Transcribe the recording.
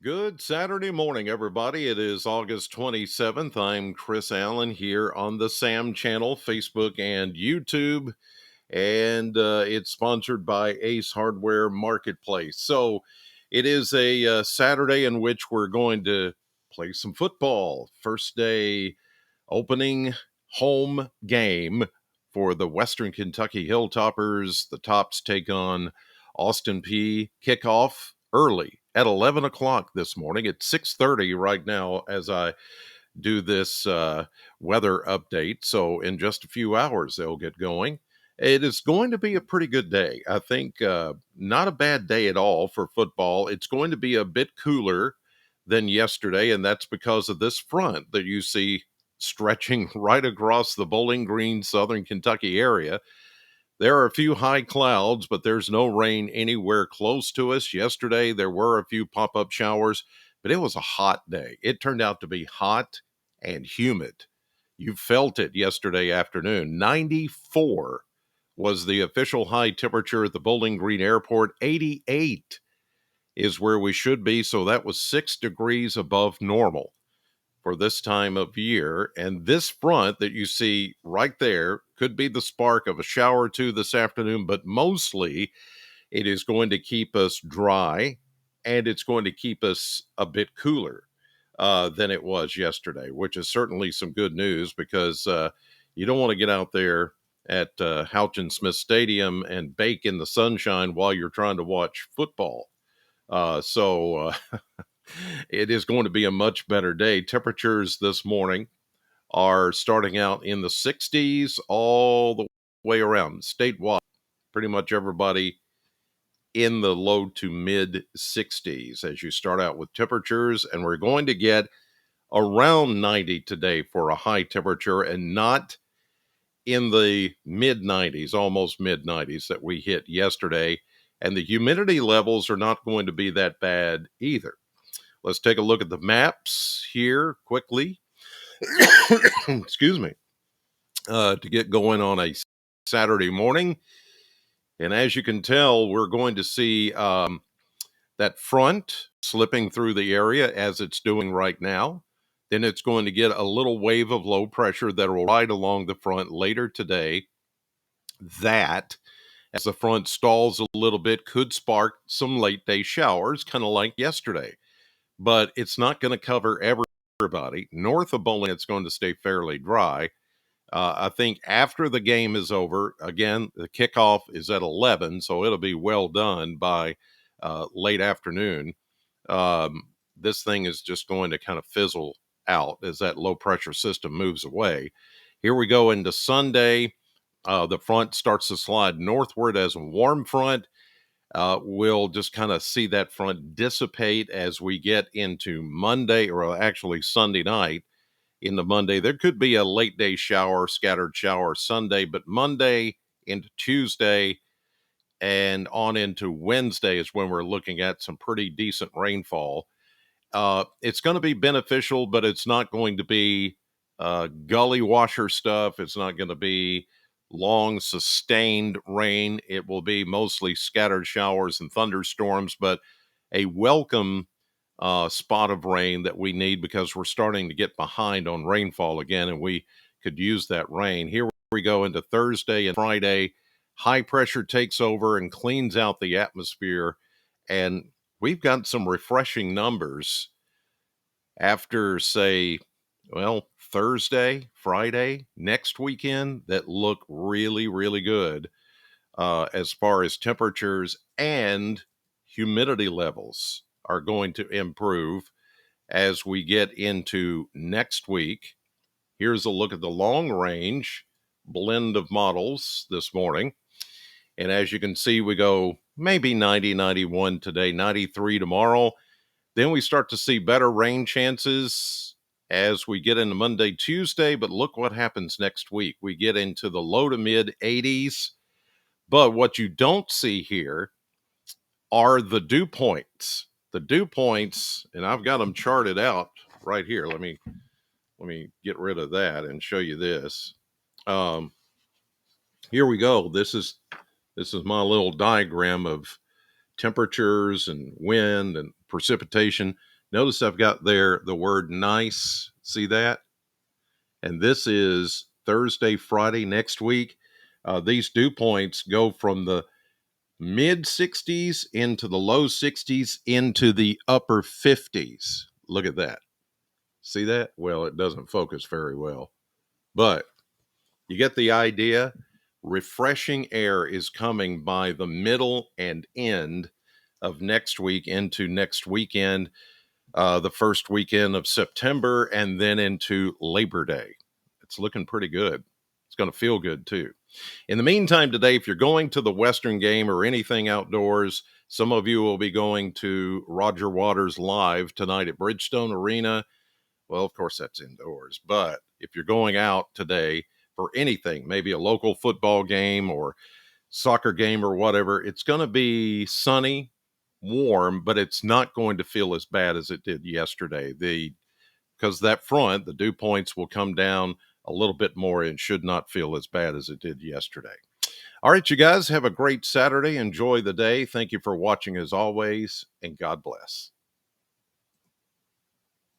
Good Saturday morning, everybody. It is August 27th. I'm Chris Allen here on the Sam channel, Facebook and YouTube, and it's sponsored by Ace Hardware Marketplace. So it is a Saturday in which we're going to play some football. First day opening home game for the Western Kentucky Hilltoppers. The Tops take on Austin Peay. Kickoff early at 11 o'clock this morning. It's 6:30 right now as I do this weather update. So in just a few hours, they'll get going. It is going to be a pretty good day. I think not a bad day at all for football. It's going to be a bit cooler than yesterday, and that's because of this front that you see stretching right across the Bowling Green, Southern Kentucky area. There are a few high clouds, but there's no rain anywhere close to us. Yesterday, there were a few pop up showers, but it was a hot day. It turned out to be hot and humid. You felt it yesterday afternoon. 94 was the official high temperature at the Bowling Green Airport. 88 is where we should be, so that was 6 degrees above normal for this time of year. And this front that you see right there could be the spark of a shower or two this afternoon, but mostly it is going to keep us dry and it's going to keep us a bit cooler than it was yesterday, which is certainly some good news because you don't want to get out there at Houchin Smith Stadium and bake in the sunshine while you're trying to watch football. So it is going to be a much better day. Temperatures this morning are starting out in the 60s all the way around statewide. Pretty much everybody in the low to mid 60s as you start out with temperatures. And we're going to get around 90 today for a high temperature and not in the mid 90s, almost mid 90s that we hit yesterday. And the humidity levels are not going to be that bad either. Let's take a look at the maps here quickly. Excuse me. To get going on a Saturday morning. And as you can tell, we're going to see that front slipping through the area as it's doing right now. Then it's going to get a little wave of low pressure that will ride along the front later today. That, as the front stalls a little bit, could spark some late day showers, kind of like yesterday. But it's not going to cover everybody. North of Bowling, it's going to stay fairly dry. I think after the game is over, again, the kickoff is at 11, so it'll be well done by late afternoon. This thing is just going to kind of fizzle out as that low pressure system moves away. Here we go into Sunday. The front starts to slide northward as a warm front. We'll just kind of see that front dissipate as we get into Monday, or actually Sunday night. Into Monday, there could be a late day shower, scattered shower Sunday, but Monday into Tuesday and on into Wednesday is when we're looking at some pretty decent rainfall. It's going to be beneficial, but it's not going to be gully washer stuff. It's not going to be long, sustained rain. It will be mostly scattered showers and thunderstorms, but a welcome spot of rain that we need because we're starting to get behind on rainfall again, and we could use that rain. Here we go into Thursday and Friday. High pressure takes over and cleans out the atmosphere, and we've got some refreshing numbers after, say, well, Thursday, Friday, next weekend that look really, really good as far as temperatures and humidity levels are going to improve as we get into next week. Here's a look at the long range blend of models this morning. And as you can see, we go maybe 90, 91 today, 93 tomorrow. Then we start to see better rain chances as we get into Monday, Tuesday. But look what happens next week. We get into the low to mid 80s. But what you don't see here are the dew points. The dew points, and I've got them charted out right here. Let me get rid of that and show you this. Here we go. This is my little diagram of temperatures and wind and precipitation. Notice I've got there the word nice. See that? And this is Thursday, Friday next week. These dew points go from the mid 60s into the low 60s into the upper 50s. Look at that. See that? Well, it doesn't focus very well, but you get the idea. Refreshing air is coming by the middle and end of next week into next weekend, the first weekend of September, and then into Labor Day. It's looking pretty good. It's going to feel good too. In the meantime, today, if you're going to the Western game or anything outdoors, some of you will be going to Roger Waters Live tonight at Bridgestone Arena. Well, of course, that's indoors. But if you're going out today for anything, maybe a local football game or soccer game or whatever, it's going to be sunny, warm, but it's not going to feel as bad as it did yesterday. Because that front, the dew points will come down a little bit more and should not feel as bad as it did yesterday. All right, you guys have a great Saturday. Enjoy the day. Thank you for watching as always, and God bless.